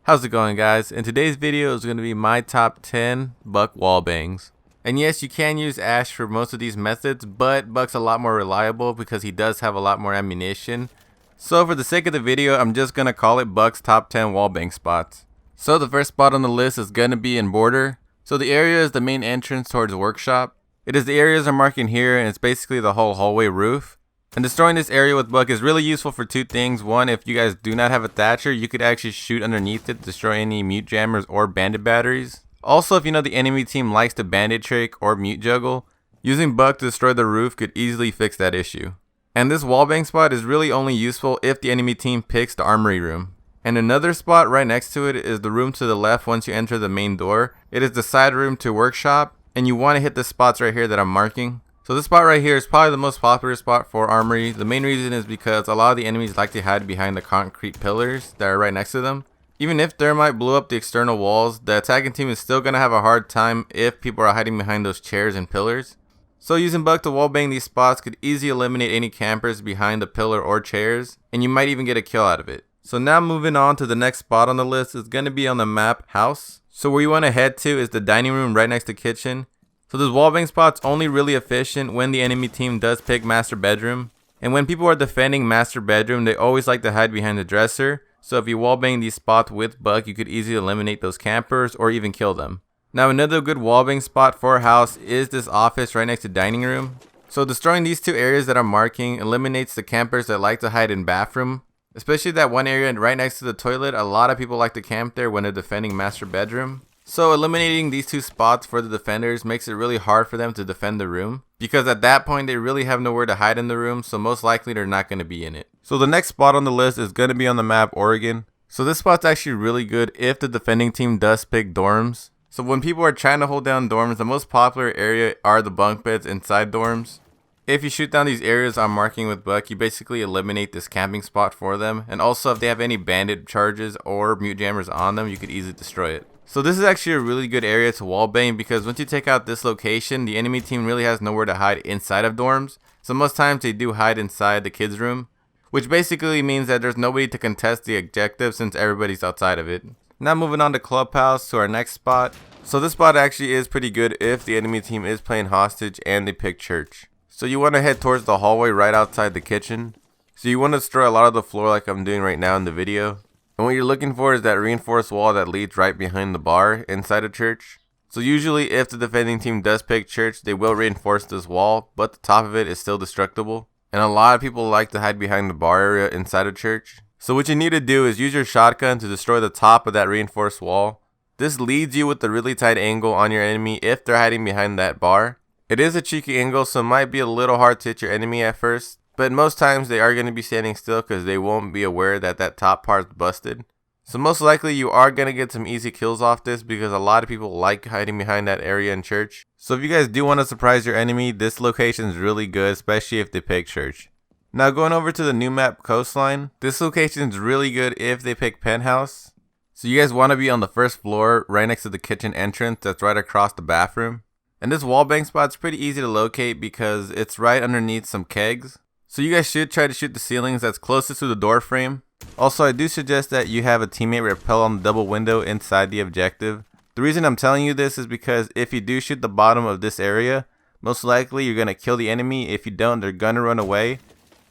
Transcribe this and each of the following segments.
How's it going, guys? In today's video is going to be my top 10 Buck wall bangs. And yes, you can use Ash for most of these methods, but Buck's a lot more reliable because he does have a lot more ammunition. So for the sake of the video, I'm just going to call it Buck's top 10 wall bang spots. So the first spot on the list is going to be in Border. So the area is the main entrance towards the workshop. It is the areas I'm marking here, and it's basically the whole hallway roof. And destroying this area with Buck is really useful for two things. One, if you guys do not have a Thatcher, you could actually shoot underneath it to destroy any mute jammers or bandit batteries. Also, if you know the enemy team likes to bandit trick or mute juggle, using Buck to destroy the roof could easily fix that issue. And this wallbang spot is really only useful if the enemy team picks the armory room. And another spot right next to it is the room to the left once you enter the main door. It is the side room to workshop, and you want to hit the spots right here that I'm marking. So this spot right here is probably the most popular spot for armory. The main reason is because a lot of the enemies like to hide behind the concrete pillars that are right next to them. Even if thermite blew up the external walls, the attacking team is still going to have a hard time if people are hiding behind those chairs and pillars. So using Buck to wallbang these spots could easily eliminate any campers behind the pillar or chairs, and you might even get a kill out of it. So now moving on to the next spot on the list is going to be on the map House. So where you want to head to is the dining room right next to kitchen. So this wallbang spot's only really efficient when the enemy team does pick master bedroom. And when people are defending master bedroom, they always like to hide behind the dresser. So if you wallbang these spots with Buck, you could easily eliminate those campers or even kill them. Now another good wallbang spot for House is this office right next to dining room. So destroying these two areas that I'm marking eliminates the campers that like to hide in bathroom. Especially that one area right next to the toilet. A lot of people like to camp there when they're defending master bedroom. So eliminating these two spots for the defenders makes it really hard for them to defend the room, because at that point they really have nowhere to hide in the room, so most likely they're not going to be in it. So the next spot on the list is going to be on the map Oregon. So this spot's actually really good if the defending team does pick dorms. So when people are trying to hold down dorms, the most popular area are the bunk beds inside dorms. If you shoot down these areas I'm marking with Buck, you basically eliminate this camping spot for them. And also if they have any bandit charges or mute jammers on them, you could easily destroy it. So this is actually a really good area to wallbang, because once you take out this location, the enemy team really has nowhere to hide inside of dorms. So most times they do hide inside the kids room, which basically means that there's nobody to contest the objective since everybody's outside of it. Now moving on to clubhouse, to our next spot. So this spot actually is pretty good if the enemy team is playing hostage and they pick church. So you want to head towards the hallway right outside the kitchen. So you want to destroy a lot of the floor like I'm doing right now in the video. And what you're looking for is that reinforced wall that leads right behind the bar inside a church. So usually if the defending team does pick church, they will reinforce this wall, but the top of it is still destructible. And a lot of people like to hide behind the bar area inside a church. So what you need to do is use your shotgun to destroy the top of that reinforced wall. This leads you with a really tight angle on your enemy if they're hiding behind that bar. It is a cheeky angle, so it might be a little hard to hit your enemy at first. But most times they are going to be standing still because they won't be aware that that top part's busted. So most likely you are going to get some easy kills off this, because a lot of people like hiding behind that area in church. So if you guys do want to surprise your enemy, this location is really good, especially if they pick church. Now going over to the new map Coastline. This location is really good if they pick penthouse. So you guys want to be on the first floor right next to the kitchen entrance that's right across the bathroom. And this wallbang spot's pretty easy to locate because it's right underneath some kegs. So you guys should try to shoot the ceilings that's closest to the door frame. Also, I do suggest that you have a teammate rappel on the double window inside the objective. The reason I'm telling you this is because if you do shoot the bottom of this area, most likely you're going to kill the enemy. If you don't, they're going to run away.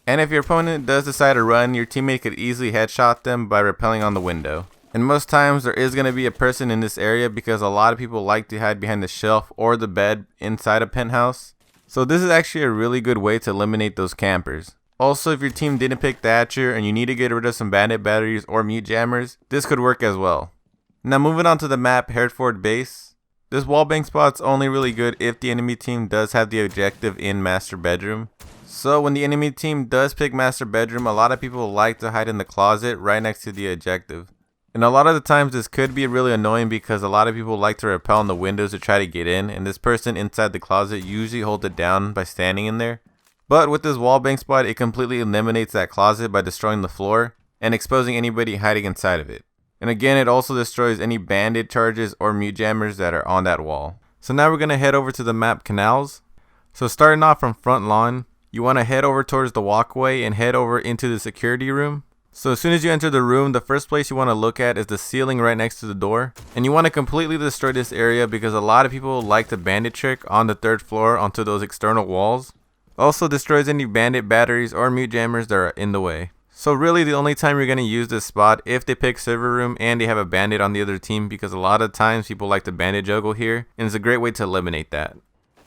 And if your opponent does decide to run, your teammate could easily headshot them by rappelling on the window. And most times there is going to be a person in this area because a lot of people like to hide behind the shelf or the bed inside a penthouse. So this is actually a really good way to eliminate those campers. Also, if your team didn't pick Thatcher and you need to get rid of some bandit batteries or mute jammers, this could work as well. Now moving on to the map Hereford Base. This wallbang spot's only really good if the enemy team does have the objective in master bedroom. So when the enemy team does pick master bedroom, a lot of people like to hide in the closet right next to the objective. And a lot of the times this could be really annoying because a lot of people like to rappel on the windows to try to get in, and this person inside the closet usually holds it down by standing in there. But with this wallbang spot, it completely eliminates that closet by destroying the floor and exposing anybody hiding inside of it. And again, it also destroys any bandit charges or mute jammers that are on that wall. So now we're going to head over to the map Canals. So starting off from front lawn, you want to head over towards the walkway and head over into the security room. So as soon as you enter the room, the first place you want to look at is the ceiling right next to the door. And you want to completely destroy this area because a lot of people like to bandit trick on the 3rd floor onto those external walls. Also destroys any bandit batteries or mute jammers that are in the way. So really the only time you're going to use this spot if they pick server room and they have a bandit on the other team, because a lot of times people like to bandit juggle here, and it's a great way to eliminate that.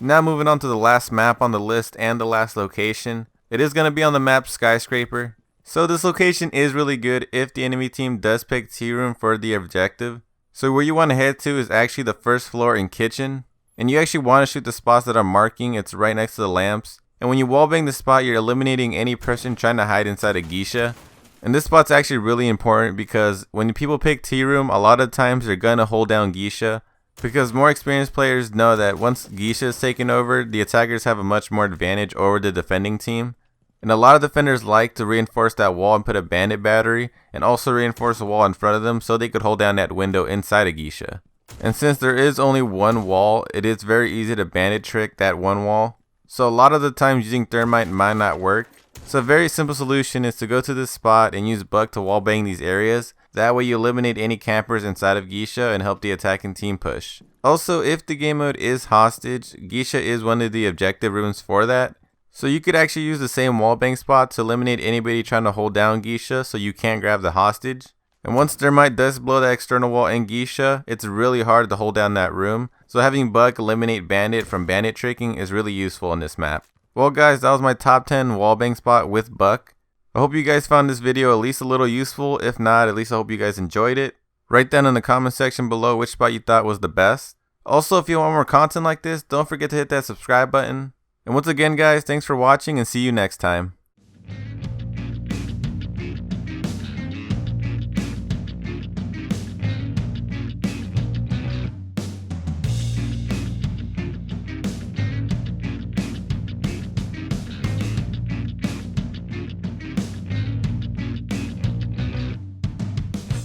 Now moving on to the last map on the list and the last location. It is going to be on the map Skyscraper. So this location is really good if the enemy team does pick tea room for the objective. So where you want to head to is actually the 1st floor and kitchen. And you actually want to shoot the spots that I'm marking. It's right next to the lamps. And when you wallbang the spot, you're eliminating any person trying to hide inside a geisha. And this spot's actually really important because when people pick tea room, a lot of times they're going to hold down geisha. Because more experienced players know that once geisha is taken over, the attackers have a much more advantage over the defending team. And a lot of defenders like to reinforce that wall and put a bandit battery, and also reinforce a wall in front of them so they could hold down that window inside a geisha. And since there is only one wall, it is very easy to bandit trick that one wall. So a lot of the times using thermite might not work. So a very simple solution is to go to this spot and use bug to wallbang these areas. That way you eliminate any campers inside of geisha and help the attacking team push. Also, if the game mode is hostage, geisha is one of the objective rooms for that. So you could actually use the same wallbang spot to eliminate anybody trying to hold down geisha so you can't grab the hostage. And once thermite does blow that external wall in geisha, it's really hard to hold down that room. So having bug eliminate bandit from bandit tricking is really useful in this map. Well guys, that was my top 10 wallbang spot with buck. I hope you guys found this video at least a little useful. If not, at least I hope you guys enjoyed it. Write down in the comment section below which spot you thought was the best. Also, if you want more content like this, don't forget to hit that subscribe button. And once again guys, thanks for watching and see you next time.